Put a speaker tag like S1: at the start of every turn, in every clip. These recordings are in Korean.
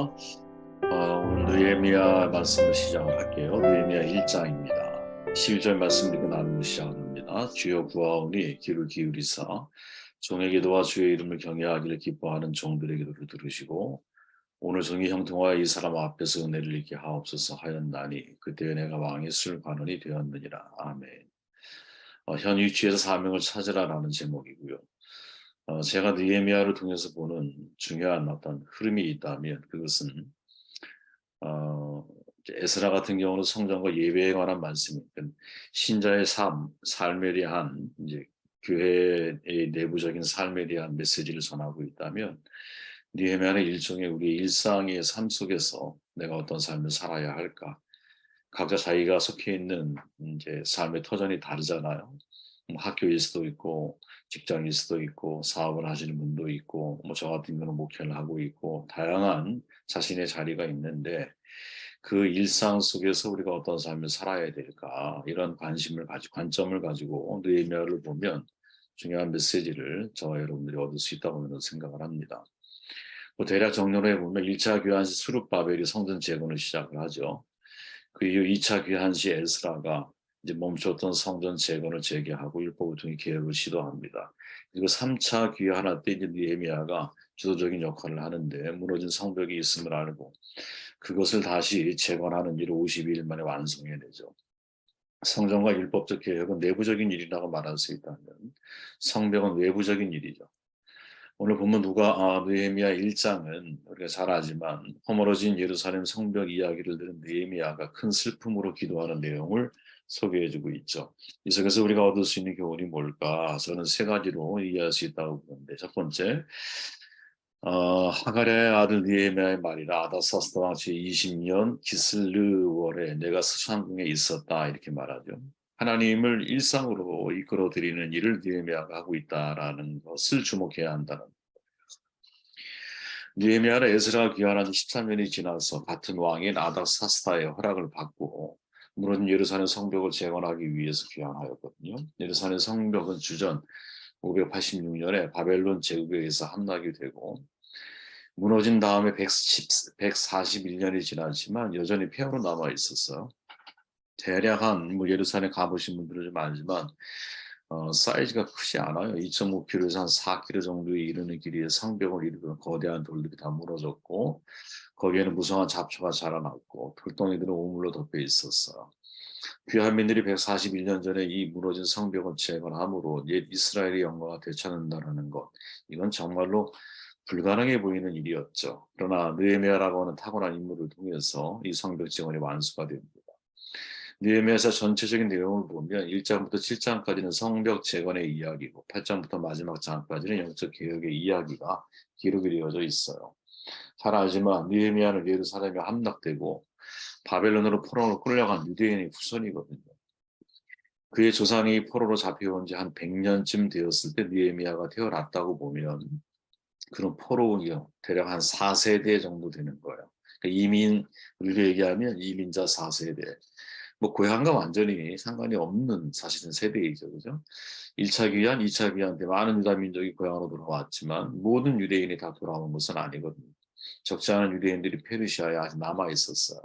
S1: 오늘 느헤미야 말씀을 시작할게요. 느헤미야 1장입니다. 11절 말씀 읽고 나누고 시작합니다. 주여 구하오니 귀를 기울이사 종의 기도와 주의 이름을 경외하기를 기뻐하는 종들의 기도를 들으시고 오늘 종이 형통하여 이 사람 앞에서 은혜를 입게 하옵소서 하였나니 그때 내가 왕의 술관원이 되었느니라. 아멘. 현 위치에서 사명을 찾으라라는 제목이고요. 제가 느헤미야를 통해서 보는 중요한 어떤 흐름이 있다면 그것은 에스라 같은 경우는 성전과 예배에 관한 말씀이니까 신자의 삶에 대한 이제 교회의 내부적인 삶에 대한 메시지를 전하고 있다면 느헤미야는 일종의 우리의 일상의 삶 속에서 내가 어떤 삶을 살아야 할까? 각자 자기가 속해 있는 이제 삶의 터전이 다르잖아요. 학교일 수도 있고 직장일 수도 있고 사업을 하시는 분도 있고 뭐 저 같은 경우는 목회를 하고 있고 다양한 자신의 자리가 있는데 그 일상 속에서 우리가 어떤 삶을 살아야 될까 이런 관점을 가지고 느헤미야를 보면 중요한 메시지를 저와 여러분들이 얻을 수 있다고 저는 생각을 합니다. 뭐 대략 정리를 해보면 1차 귀환 시 스룹바벨이 성전 재건을 시작을 하죠. 그 이후 2차 귀환 시 에스라가 이제 멈췄던 성전 재건을 재개하고 율법을 개혁을 시도합니다. 그리고 3차 귀환할 때 이제 느헤미야가 주도적인 역할을 하는데 무너진 성벽이 있음을 알고 그것을 다시 재건하는 일을 52일 만에 완성해내죠. 성전과 율법적 개혁은 내부적인 일이라고 말할 수 있다면 성벽은 외부적인 일이죠. 오늘 본문 느헤미야 1장은 우리가 잘 알지만 허물어진 예루살렘 성벽 이야기를 들은 느헤미야가 큰 슬픔으로 기도하는 내용을 소개해주고 있죠. 이 속에서 우리가 얻을 수 있는 교훈이 뭘까? 저는 세 가지로 이해할 수 있다고 보는데 첫 번째, 하갈의 아들 느헤미야의 말이라 아다사스다 왕 제20년 기슬르월에 내가 스산궁에 있었다 이렇게 말하죠. 하나님을 일상으로 이끌어 드리는 일을 느헤미야가 하고 있다라는 것을 주목해야 한다는. 느헤미야는 에스라가 귀환한 지 13년이 지나서 같은 왕인 아닥사스다의 허락을 받고 무너진 예루살렘 성벽을 재건하기 위해서 귀환하였거든요. 예루살렘 성벽은 주전 586년에 바벨론 제국에 의해서 함락이 되고 무너진 다음에 141년이 지났지만 여전히 폐허로 남아 있었어요. 대략 뭐 예루살렘 가보신 분들은 좀 알지만 사이즈가 크지 않아요. 2.5km에서 한 4km 정도에 이르는 길이의 성벽을 이루는 거대한 돌들이 다 무너졌고 거기에는 무성한 잡초가 자라났고 돌덩이들은 오물로 덮여 있었어요. 귀환민들이 141년 전에 이 무너진 성벽을 재건함으로 옛 이스라엘의 영광을 되찾는다는 것, 이건 정말로 불가능해 보이는 일이었죠. 그러나 느헤미야라고 하는 타고난 인물을 통해서 이 성벽 재건이 완수가 됩니다. 느헤미야서 전체적인 내용을 보면 1장부터 7장까지는 성벽 재건의 이야기고 8장부터 마지막 장까지는 영적 개혁의 이야기가 기록이 되어져 있어요. 잘 알지만 느헤미야는 예루살렘에 함락되고 바벨론으로 포로로 끌려간 유대인의 후손이거든요. 그의 조상이 포로로 잡혀온 지 한 100년쯤 되었을 때 느헤미야가 태어났다고 보면 그런 포로기요. 대략 한 4세대 정도 되는 거예요. 그러니까 우리가 얘기하면 이민자 4세대. 뭐 고향과 완전히 상관이 없는 사실은 세대이죠. 그죠? 1차 귀환, 2차 귀환 때 많은 유다 민족이 고향으로 돌아왔지만 모든 유대인이 다 돌아온 것은 아니거든요. 적지 않은 유대인들이 페르시아에 아직 남아 있었어요.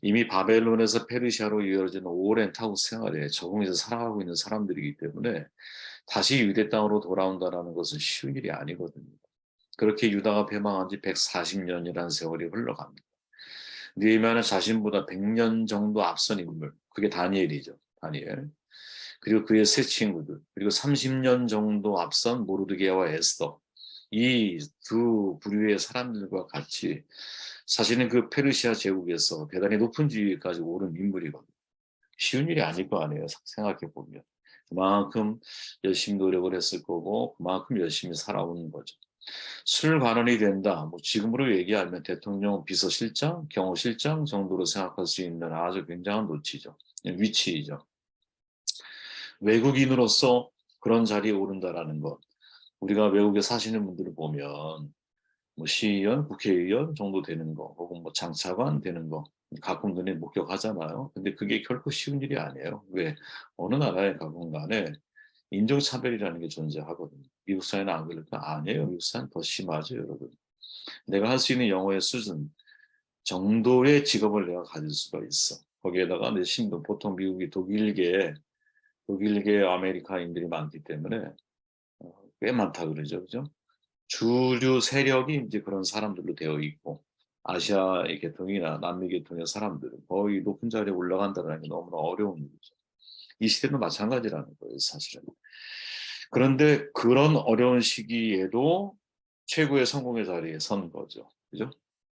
S1: 이미 바벨론에서 페르시아로 이어진 오랜 타국 생활에 적응해서 살아가고 있는 사람들이기 때문에 다시 유대 땅으로 돌아온다는 것은 쉬운 일이 아니거든요. 그렇게 유다가 패망한 지 140년이라는 세월이 흘러갑니다. 느헤미야는 자신보다 100년 정도 앞선 인물, 그게 다니엘이죠. 다니엘. 그리고 그의 세 친구들, 그리고 30년 정도 앞선 모르드게와 에스더. 이 두 부류의 사람들과 같이 사실은 그 페르시아 제국에서 대단히 높은 지위까지 오른 인물이거든요. 쉬운 일이 아닐 거 아니에요. 생각해 보면. 그만큼 열심히 노력을 했을 거고 그만큼 열심히 살아오는 거죠. 술관원이 된다. 뭐 지금으로 얘기하면 대통령 비서실장, 경호실장 정도로 생각할 수 있는 아주 굉장한 위치이죠. 외국인으로서 그런 자리에 오른다라는 것. 우리가 외국에 사시는 분들을 보면 뭐 시의원, 국회의원 정도 되는 거, 혹은 뭐 장차관 되는 거 가끔 눈에 목격하잖아요. 근데 그게 결코 쉬운 일이 아니에요. 왜? 어느 나라에 가건 간에 인종차별이라는 게 존재하거든요. 미국 사회는 안 그럴까? 아니에요. 미국 사회는 더 심하죠, 여러분. 내가 할 수 있는 영어의 수준 정도의 직업을 내가 가질 수가 있어. 거기에다가 내 심도 보통 미국이 독일계 아메리카인들이 많기 때문에 꽤 많다 그러죠, 그죠? 주류 세력이 이제 그런 사람들로 되어 있고 아시아의 계통이나 남미 계통의 사람들은 거의 높은 자리에 올라간다는 게 너무나 어려운 일이죠. 이 시대도 마찬가지라는 거예요, 사실은. 그런데 그런 어려운 시기에도 최고의 성공의 자리에 선 거죠. 그죠?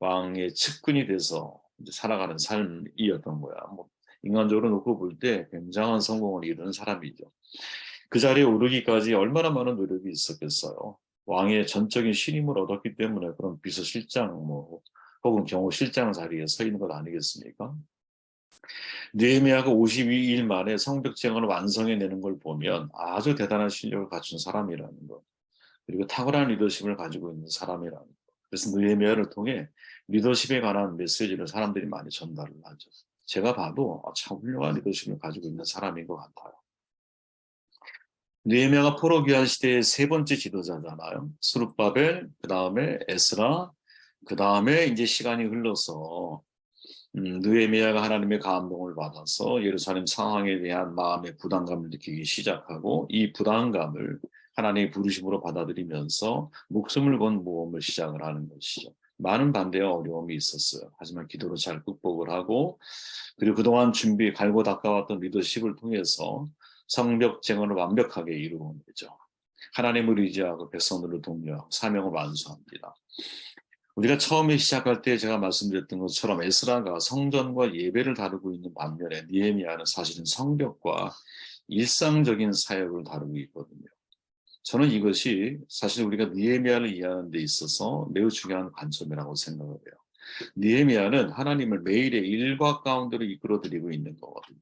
S1: 왕의 측근이 돼서 이제 살아가는 삶이었던 거야. 뭐 인간적으로 놓고 볼 때 굉장한 성공을 이루는 사람이죠. 그 자리에 오르기까지 얼마나 많은 노력이 있었겠어요. 왕의 전적인 신임을 얻었기 때문에 그런 비서실장 뭐 혹은 경호실장 자리에 서 있는 것 아니겠습니까? 느헤미야가 52일 만에 성벽쟁을 완성해내는 걸 보면 아주 대단한 실력을 갖춘 사람이라는 것, 그리고 탁월한 리더십을 가지고 있는 사람이라는 것. 그래서 느헤미야를 통해 리더십에 관한 메시지를 사람들이 많이 전달을 하죠. 제가 봐도 참 훌륭한 리더십을 가지고 있는 사람인 것 같아요. 느헤미야가 포로 귀환 시대의 세 번째 지도자잖아요. 스룹바벨, 그 다음에 에스라, 그 다음에 이제 시간이 흘러서 느헤미야가 하나님의 감동을 받아서 예루살렘 상황에 대한 마음의 부담감을 느끼기 시작하고 이 부담감을 하나님의 부르심으로 받아들이면서 목숨을 건 모험을 시작을 하는 것이죠. 많은 반대와 어려움이 있었어요. 하지만 기도로 잘 극복을 하고 그리고 그동안 갈고 닦아왔던 리더십을 통해서 성벽 쟁언을 완벽하게 이루어내죠. 하나님을 의지하고 백성들을 독려하고 사명을 완수합니다. 우리가 처음에 시작할 때 제가 말씀드렸던 것처럼 에스라가 성전과 예배를 다루고 있는 반면에 느헤미야는 사실은 성벽과 일상적인 사역을 다루고 있거든요. 저는 이것이 사실 우리가 느헤미야를 이해하는 데 있어서 매우 중요한 관점이라고 생각을 해요. 느헤미야는 하나님을 매일의 일과 가운데로 이끌어드리고 있는 거거든요.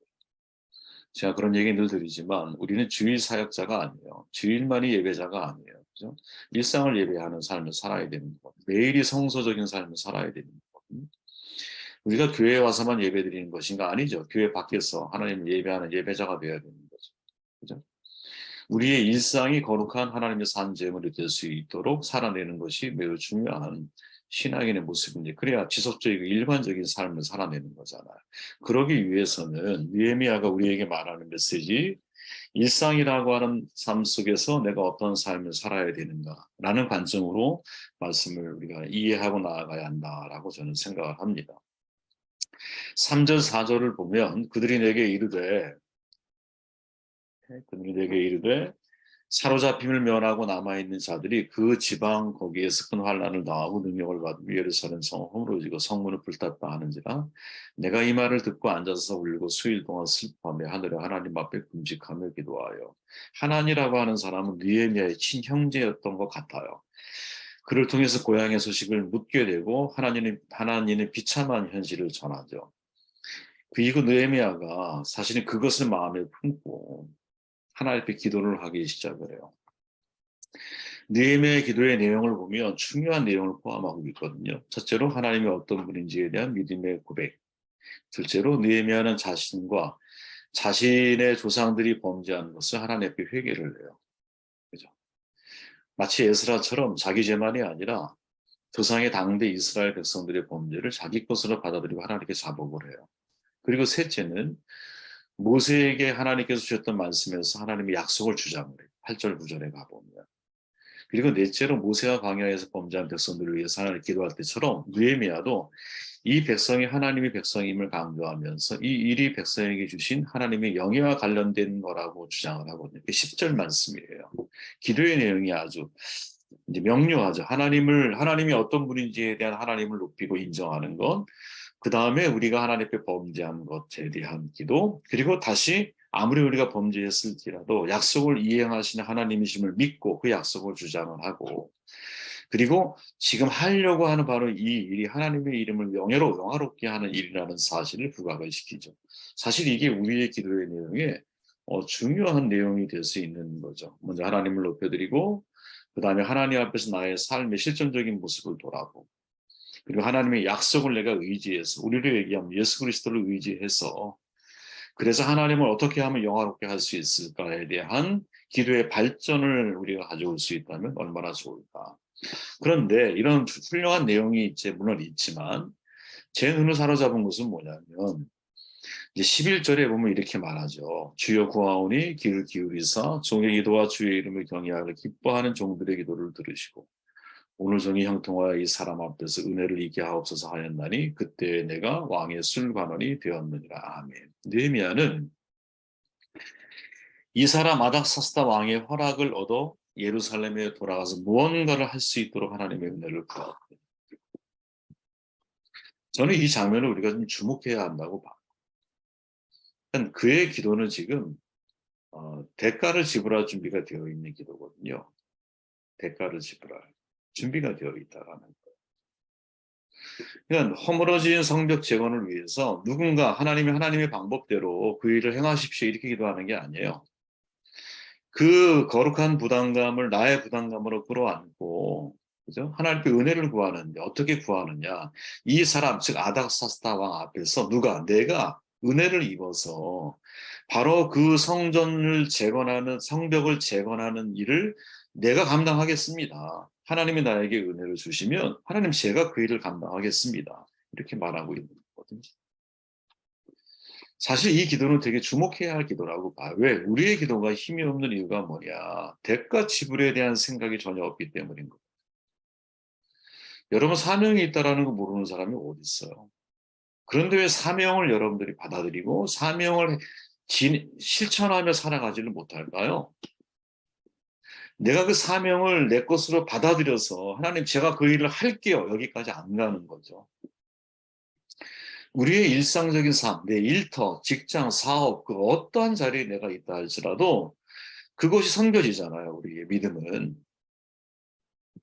S1: 제가 그런 얘기 늘 드리지만 우리는 주일 사역자가 아니에요. 주일만이 예배자가 아니에요. 그죠? 일상을 예배하는 삶을 살아야 되는 것. 매일이 성소적인 삶을 살아야 되는 거거든요. 우리가 교회에 와서만 예배드리는 것인가? 아니죠. 교회 밖에서 하나님을 예배하는 예배자가 되어야 되는 거죠. 그죠? 우리의 일상이 거룩한 하나님의 산 제물이 될 수 있도록 살아내는 것이 매우 중요한 신앙인의 모습인데 그래야 지속적이고 일관적인 삶을 살아내는 거잖아요. 그러기 위해서는 느헤미야가 우리에게 말하는 메시지 일상이라고 하는 삶 속에서 내가 어떤 삶을 살아야 되는가라는 관점으로 말씀을 우리가 이해하고 나아가야 한다라고 저는 생각을 합니다. 3절, 4절을 보면 그들이 내게 이르되 사로잡힘을 면하고 남아있는 자들이 그 지방 거기에서 큰 환난을 당하고 능력을 받으며 예루살렘 성은 허물어지고 성문을 불탔다 하는지라 내가 이 말을 듣고 앉아서 울고 수일 동안 슬퍼하며 하늘의 하나님 앞에 금식하며 기도하여 하나니라고 하는 사람은 느헤미야의 친형제였던 것 같아요. 그를 통해서 고향의 소식을 묻게 되고 하나님의 비참한 현실을 전하죠. 그리고 느헤미야가 사실은 그것을 마음에 품고 하나님 앞에 기도를 하기 시작을 해요. 느헤미야의 기도의 내용을 보면 중요한 내용을 포함하고 있거든요. 첫째로 하나님이 어떤 분인지에 대한 믿음의 고백. 둘째로 느헤미야는 자신과 자신의 조상들이 범죄한 것을 하나님 앞에 회개를 해요. 그죠? 마치 에스라처럼 자기 죄만이 아니라 조상의 당대 이스라엘 백성들의 범죄를 자기 것으로 받아들이고 하나님께 자복을 해요. 그리고 셋째는 모세에게 하나님께서 주셨던 말씀에서 하나님의 약속을 주장을 해요. 8절 9절에 가보면. 그리고 넷째로 모세와 광야에서 범죄한 백성들을 위해서 하나님 기도할 때처럼 느헤미야도 이 백성이 하나님의 백성임을 강조하면서 이 일이 백성에게 주신 하나님의 영예와 관련된 거라고 주장을 하거든요. 10절 말씀이에요. 기도의 내용이 아주 이제 명료하죠. 하나님이 어떤 분인지에 대한 하나님을 높이고 인정하는 것, 그 다음에 우리가 하나님 앞에 범죄한 것에 대한 기도, 그리고 다시 아무리 우리가 범죄했을지라도 약속을 이행하시는 하나님이심을 믿고 그 약속을 주장을 하고, 그리고 지금 하려고 하는 바로 이 일이 하나님의 이름을 영화롭게 하는 일이라는 사실을 부각을 시키죠. 사실 이게 우리의 기도의 내용에 중요한 내용이 될 수 있는 거죠. 먼저 하나님을 높여드리고 그 다음에 하나님 앞에서 나의 삶의 실존적인 모습을 돌아보고 그리고 하나님의 약속을 내가 의지해서 우리를 얘기하면 예수 그리스도를 의지해서 그래서 하나님을 어떻게 하면 영화롭게 할 수 있을까에 대한 기도의 발전을 우리가 가져올 수 있다면 얼마나 좋을까. 그런데 이런 훌륭한 내용이 이제 물론 있지만 제 눈을 사로잡은 것은 뭐냐면 이제 11절에 보면 이렇게 말하죠. 주여 구하오니 귀를 기울이사 종의 기도와 주의 이름을 경외하고 기뻐하는 종들의 기도를 들으시고 오늘 종이 형통하여 이 사람 앞에서 은혜를 입게 하옵소서 하였나니 그때 내가 왕의 술관원이 되었느니라. 아멘. 느헤미야는 이 사람 아닥사스다 왕의 허락을 얻어 예루살렘에 돌아가서 무언가를 할 수 있도록 하나님의 은혜를 구하고 저는 이 장면을 우리가 좀 주목해야 한다고 봐요. 그의 기도는 지금 대가를 지불할 준비가 되어 있는 기도거든요. 대가를 지불할 준비가 되어 있다라는 거예요. 그러니까 허물어진 성벽 재건을 위해서 누군가 하나님의 방법대로 그 일을 행하십시오 이렇게 기도하는 게 아니에요. 그 거룩한 부담감을 나의 부담감으로 끌어안고 그죠? 하나님께 은혜를 구하는데 어떻게 구하느냐? 이 사람 즉 아닥사스다 왕 앞에서 내가 은혜를 입어서 바로 그 성전을 재건하는 성벽을 재건하는 일을 내가 감당하겠습니다. 하나님이 나에게 은혜를 주시면 하나님 제가 그 일을 감당하겠습니다. 이렇게 말하고 있는 거거든요. 사실 이 기도는 되게 주목해야 할 기도라고 봐요. 왜? 우리의 기도가 힘이 없는 이유가 뭐냐? 대가 지불에 대한 생각이 전혀 없기 때문인 거예요. 여러분 사명이 있다라는 거 모르는 사람이 어디 있어요? 그런데 왜 사명을 여러분들이 받아들이고 사명을 실천하며 살아가지를 못할까요? 내가 그 사명을 내 것으로 받아들여서 하나님 제가 그 일을 할게요. 여기까지 안 가는 거죠. 우리의 일상적인 삶, 내 일터, 직장, 사업, 그 어떠한 자리에 내가 있다 할지라도 그것이 선별이잖아요. 우리의 믿음은.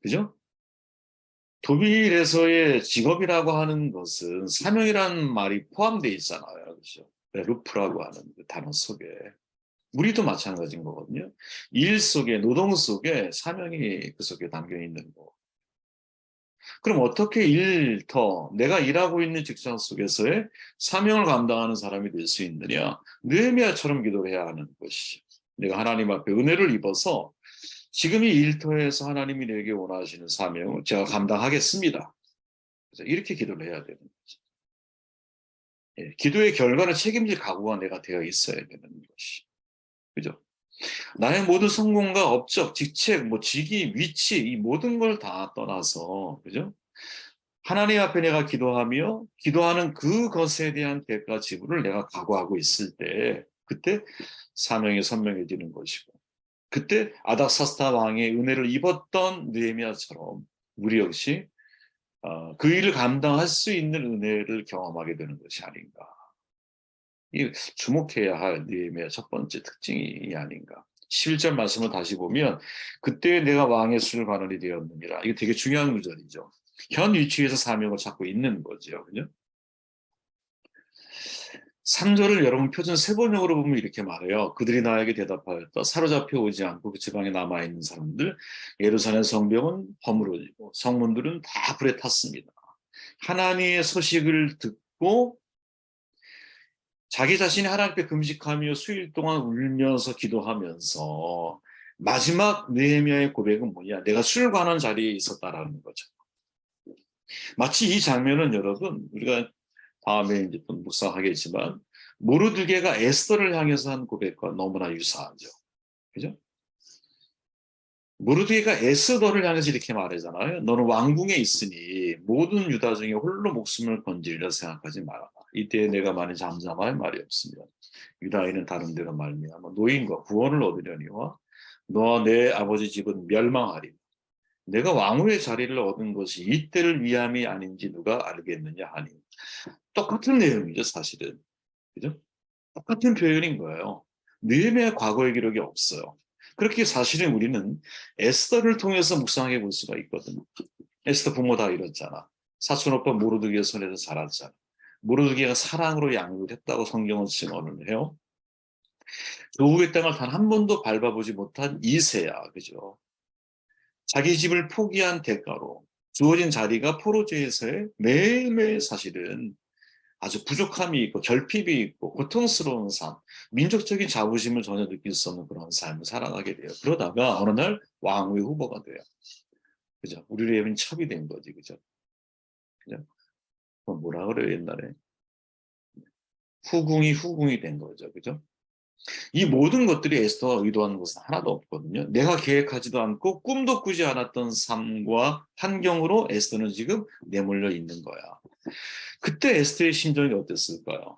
S1: 그죠? 독일에서의 직업이라고 하는 것은 사명이라는 말이 포함되어 있잖아요. 그렇죠? 루프라고 하는 그 단어 속에. 우리도 마찬가지인 거거든요. 일 속에, 노동 속에 사명이 그 속에 담겨 있는 거. 그럼 어떻게 내가 일하고 있는 직장 속에서의 사명을 감당하는 사람이 될 수 있느냐? 느헤미야처럼 기도를 해야 하는 것이죠. 내가 하나님 앞에 은혜를 입어서 지금 이 일터에서 하나님이 내게 원하시는 사명을 제가 감당하겠습니다. 그래서 이렇게 기도를 해야 되는 거죠. 예, 기도의 결과를 책임질 각오가 내가 되어 있어야 되는 것이. 그죠? 나의 모든 성공과 업적, 직책, 직위, 위치, 이 모든 걸 다 떠나서, 그죠? 하나님 앞에 내가 기도하며, 기도하는 그것에 대한 대가 지불을 내가 각오하고 있을 때, 그때 사명이 선명해지는 것이고, 그때 아닥사스다 왕의 은혜를 입었던 느헤미야처럼 우리 역시 그 일을 감당할 수 있는 은혜를 경험하게 되는 것이 아닌가. 이 주목해야 할 느헤미야의 첫 번째 특징이 아닌가. 11절 말씀을 다시 보면 그때 내가 왕의 술관원이 되었느니라. 이게 되게 중요한 구절이죠. 현 위치에서 사명을 찾고 있는 거죠. 그죠? 3절을 여러분 표준 세번역으로 보면 이렇게 말해요. 그들이 나에게 대답하였다. 사로잡혀 오지 않고 그 지방에 남아있는 사람들, 예루살렘 성벽은 허물어지고 성문들은 다 불에 탔습니다. 하나님의 소식을 듣고 자기 자신이 하나님께 금식하며 수일 동안 울면서 기도하면서 마지막 느헤미야의 고백은 뭐냐? 내가 술관원 자리에 있었다라는 거죠. 마치 이 장면은 여러분 우리가 다음에 이제 또 묵상하겠지만 모르드게가 에스더를 향해서 한 고백과 너무나 유사하죠. 그죠? 모르드게가 에스더를 향해서 이렇게 말하잖아요. 너는 왕궁에 있으니 모든 유다 중에 홀로 목숨을 건지리라 생각하지 말아라. 이때 내가 많이 잠잠할 말이 없으면 유다인은 다른 데로 말미암아 노인과 구원을 얻으려니와 너와 내 아버지 집은 멸망하리라. 내가 왕후의 자리를 얻은 것이 이때를 위함이 아닌지 누가 알겠느냐 하니 똑같은 내용이죠 사실은. 그죠? 똑같은 표현인 거예요. 느헤미야의 과거의 기록이 없어요. 그렇게 사실은 우리는 에스더를 통해서 묵상해 볼 수가 있거든요. 에스더 부모 다 잃었잖아. 사촌 오빠 모르드게의 손에서 자랐잖아. 모르드게가 사랑으로 양육을 했다고 성경은 증언을 해요. 조국의 땅을 단 한 번도 밟아보지 못한 이세야, 그죠? 자기 집을 포기한 대가로 주어진 자리가 포로제에서의 매일매일 사실은 아주 부족함이 있고 결핍이 있고 고통스러운 삶, 민족적인 자부심을 전혀 느낄 수 없는 그런 삶을 살아가게 돼요. 그러다가 어느 날 왕후의 후보가 돼요. 그죠? 우리로 하면 첩이 된 거지, 그죠? 그죠? 뭐라 그래요, 옛날에? 후궁이 된 거죠, 그죠? 이 모든 것들이 에스더가 의도하는 것은 하나도 없거든요. 내가 계획하지도 않고 꿈도 꾸지 않았던 삶과 환경으로 에스더는 지금 내몰려 있는 거야. 그때 에스더의 심정이 어땠을까요?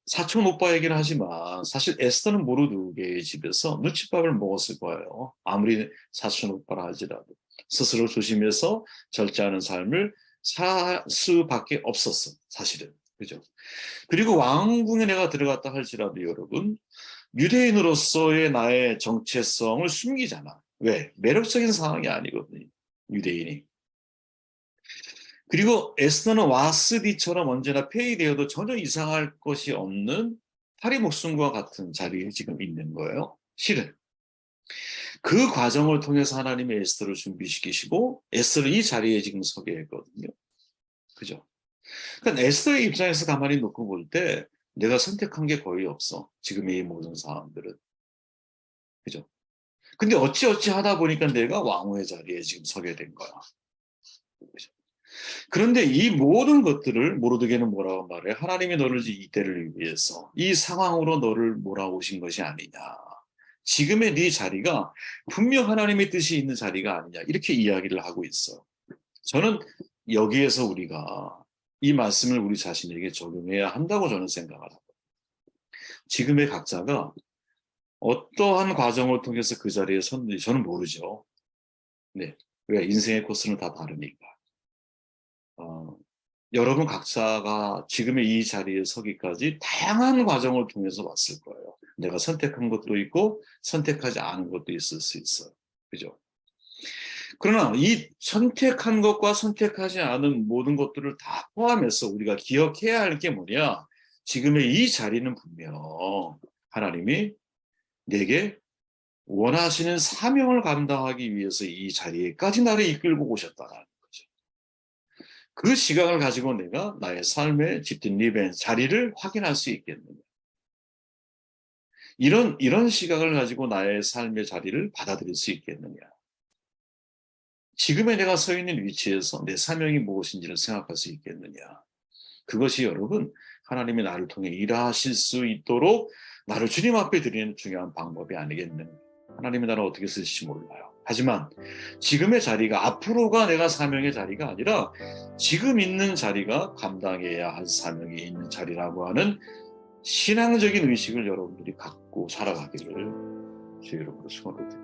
S1: 사촌 오빠 얘기를 하지만 사실 에스더는 모르드게의 집에서 눈칫밥을 먹었을 거예요. 아무리 사촌 오빠라 할지라도 스스로 조심해서 절제하는 삶을 살 수밖에 없었어, 사실은. 그죠? 그리고 왕궁에 내가 들어갔다 할지라도 여러분, 유대인으로서의 나의 정체성을 숨기잖아. 왜? 매력적인 상황이 아니거든요. 유대인이. 그리고 에스더는 와스디처럼 언제나 폐위되어도 전혀 이상할 것이 없는 파리 목숨과 같은 자리에 지금 있는 거예요. 실은. 그 과정을 통해서 하나님의 에스더를 준비시키시고 에스더를 이 자리에 지금 서게 했거든요. 그죠? 그러니까 에스더의 입장에서 가만히 놓고 볼 때 내가 선택한 게 거의 없어. 지금의 이 모든 상황들은. 그죠? 근데 어찌어찌 하다 보니까 내가 왕후의 자리에 지금 서게 된 거야. 그죠? 그런데 이 모든 것들을 모르드게는 뭐라고 말해? 하나님이 너를 이때를 위해서 이 상황으로 너를 몰아오신 것이 아니냐. 지금의 네 자리가 분명 하나님의 뜻이 있는 자리가 아니냐. 이렇게 이야기를 하고 있어. 저는 여기에서 우리가 이 말씀을 우리 자신에게 적용해야 한다고 저는 생각을 합니다. 지금의 각자가 어떠한 과정을 통해서 그 자리에 섰는지 저는 모르죠. 네. 왜? 인생의 코스는 다 다르니까. 어, 여러분 각자가 지금의 이 자리에 서기까지 다양한 과정을 통해서 왔을 거예요. 내가 선택한 것도 있고 선택하지 않은 것도 있을 수 있어요. 그죠? 그러나 이 선택한 것과 선택하지 않은 모든 것들을 다 포함해서 우리가 기억해야 할 게 뭐냐? 지금의 이 자리는 분명 하나님이 내게 원하시는 사명을 감당하기 위해서 이 자리에까지 나를 이끌고 오셨다는 거죠. 그 시각을 가지고 내가 나의 삶의 짙은 리벤 자리를 확인할 수 있겠느냐. 이런 시각을 가지고 나의 삶의 자리를 받아들일 수 있겠느냐. 지금의 내가 서 있는 위치에서 내 사명이 무엇인지를 생각할 수 있겠느냐. 그것이 여러분 하나님이 나를 통해 일하실 수 있도록 나를 주님 앞에 드리는 중요한 방법이 아니겠느냐. 하나님이 나를 어떻게 쓰실지 몰라요. 하지만 지금의 자리가 앞으로가 내가 사명의 자리가 아니라 지금 있는 자리가 감당해야 할 사명이 있는 자리라고 하는 신앙적인 의식을 여러분들이 갖고 살아가기를 주의 이름으로 축원드립니다.